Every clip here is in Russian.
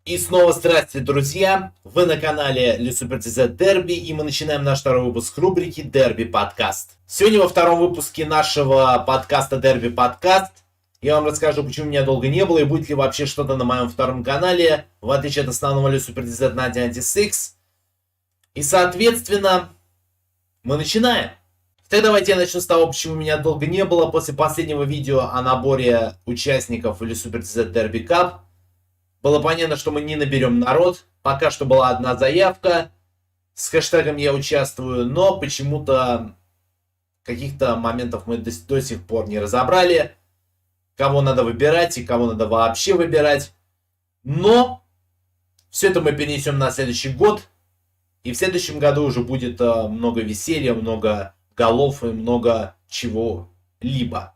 И снова здравствуйте, друзья! Вы на канале LeSuperTZ Дерби, и мы начинаем наш второй выпуск рубрики Дерби Подкаст. Сегодня во втором выпуске нашего подкаста Дерби Подкаст я вам расскажу, почему меня долго не было и будет ли вообще что-то на моем втором канале, в отличие от основного LeSuperTZ 1996. И, соответственно, мы начинаем. Так давайте я начну с того, почему меня долго не было. После последнего видео о наборе участников LeSuperTZ Derby Cup было понятно, что мы не наберем народ. Пока что была одна заявка. С хэштегом «Я участвую», но почему-то каких-то моментов мы до сих пор не разобрали. Кого надо выбирать и кого надо вообще выбирать. Но все это мы перенесем на следующий год. И в следующем году уже будет много веселья, много голов и много чего-либо.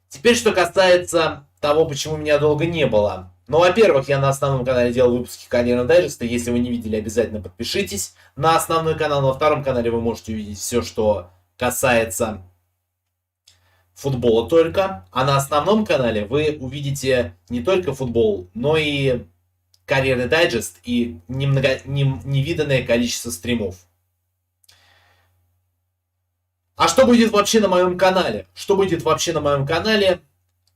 Теперь, что касается того, почему меня долго не было. Ну, во-первых, я на основном канале делал выпуски карьерного дайджеста. Если вы не видели, обязательно подпишитесь на основной канал. На втором канале вы можете увидеть все, что касается футбола только. А на основном канале вы увидите не только футбол, но и карьерный дайджест и невиданное количество стримов. А что будет вообще на моем канале?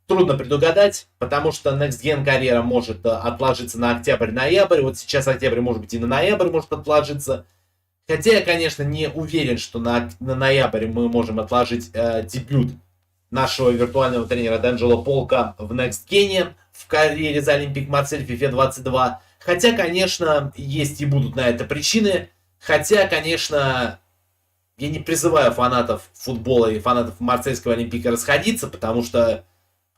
Трудно предугадать, потому что Next Gen карьера может отложиться на октябрь-ноябрь. Вот сейчас октябрь, может быть, и на ноябрь может отложиться. Хотя я, конечно, не уверен, что на ноябрь мы можем отложить дебют нашего виртуального тренера D'Angelo Polka в Next Gen в карьере за Olympique Marseille FIFA 22. Хотя, конечно, есть и будут на это причины. Хотя, конечно, я не призываю фанатов футбола и фанатов марсельского Олимпика расходиться, потому что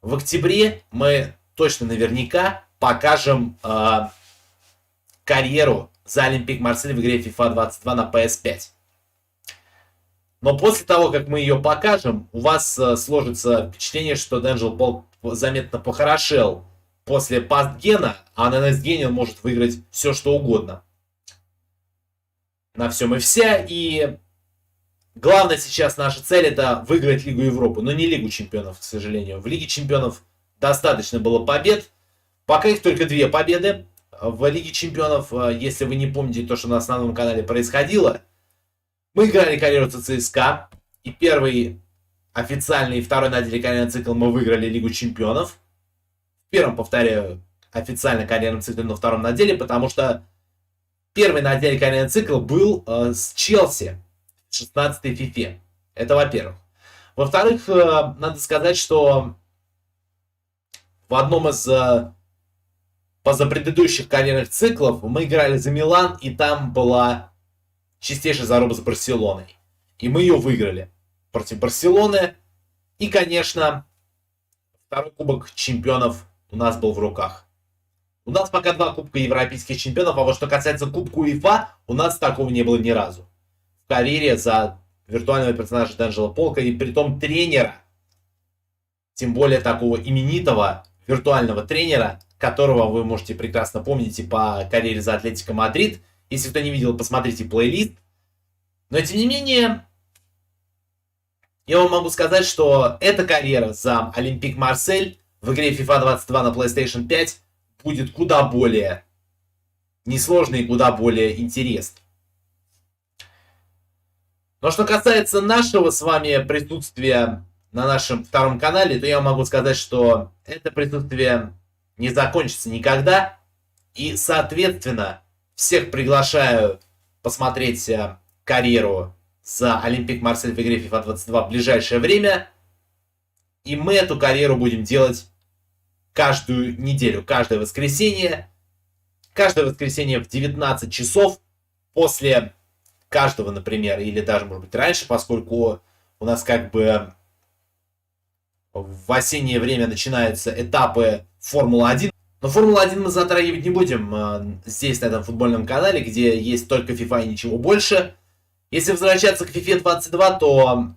в октябре мы точно наверняка покажем карьеру за Olympique Marseille в игре FIFA 22 на PS5. Но после того, как мы ее покажем, у вас сложится впечатление, что D'Angelo Polk заметно похорошел после пастгена, а на нестгене он может выиграть все, что угодно. На всем и вся. И главное сейчас наша цель — это выиграть Лигу Европы, но не Лигу Чемпионов, к сожалению. В Лиге Чемпионов достаточно было побед. Пока их только 2 победы. В Лиге Чемпионов, если вы не помните то, что на основном канале происходило, мы играли карьеру ЦСКА. И первый официальный и второй на деле карьерный цикл мы выиграли Лигу Чемпионов. В первом, повторяю, официально карьерном цикле, на втором на деле, потому что первый на деле карьерный цикл был с Челси. 16-й FIFA. Это во-первых. Во-вторых, надо сказать, что в одном из позапредыдущих карьерных циклов мы играли за Милан, и там была чистейшая заруба с Барселоной. И мы ее выиграли против Барселоны. И, конечно, второй кубок чемпионов у нас был в руках. У нас пока 2 кубка европейских чемпионов, а вот что касается кубка УЕФА, у нас такого не было ни разу в карьере за виртуального персонажа D'Angelo Polka, и притом тренера, тем более такого именитого виртуального тренера, которого вы можете прекрасно помнить и по карьере за Атлетико Мадрид. Если кто не видел, посмотрите плейлист. Но тем не менее, я вам могу сказать, что эта карьера за Olympique Marseille в игре FIFA 22 на PlayStation 5 будет куда более несложной и куда более интересной. Но что касается нашего с вами присутствия на нашем втором канале, то я могу сказать, что это присутствие не закончится никогда. И, соответственно, всех приглашаю посмотреть карьеру за Olympique Marseille в игре FIFA 22 в ближайшее время. И мы эту карьеру будем делать каждую неделю, каждое воскресенье. Каждое воскресенье в 19 часов после каждого, например, или даже, может быть, раньше, поскольку у нас как бы в осеннее время начинаются этапы Формулы-1. Но Формулу-1 мы затрагивать не будем здесь, на этом футбольном канале, где есть только FIFA и ничего больше. Если возвращаться к FIFA 22, то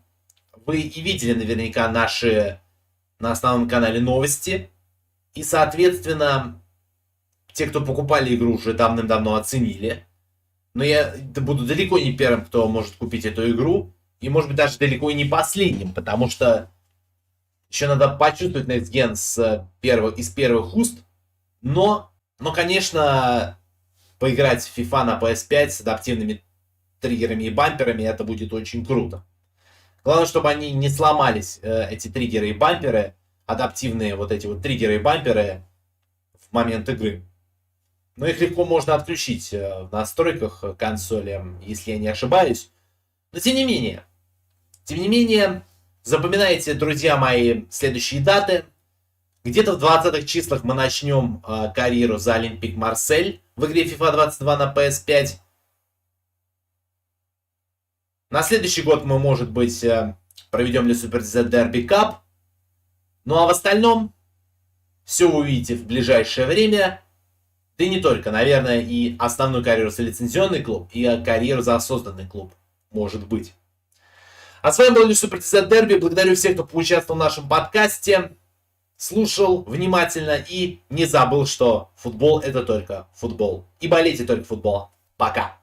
вы и видели наверняка наши на основном канале новости. И, соответственно, те, кто покупали игру, уже давным-давно оценили. Но я буду далеко не первым, кто может купить эту игру. И, может быть, даже далеко и не последним, потому что еще надо почувствовать Next Gen из первых уст. Но Но, конечно, поиграть в FIFA на PS5 с адаптивными триггерами и бамперами, это будет очень круто. Главное, чтобы они не сломались, эти триггеры и бамперы, адаптивные вот эти вот триггеры и бамперы в момент игры. Но их легко можно отключить в настройках консоли, если я не ошибаюсь. Но тем не менее, запоминайте, друзья мои, следующие даты. Где-то в 20-х числах мы начнем карьеру за Олимпик Марсель в игре FIFA 22 на PS5. На следующий год мы, может быть, проведем Le Super Z Derby Cup. Ну а в остальном все увидите в ближайшее время. Да и не только, наверное, и основную карьеру за лицензионный клуб, и карьеру за осознанный клуб. Может быть. А с вами был Le Super Z Derby. Благодарю всех, кто поучаствовал в нашем подкасте. Слушал внимательно и не забыл, что футбол это только футбол. И болейте только футболом. Пока.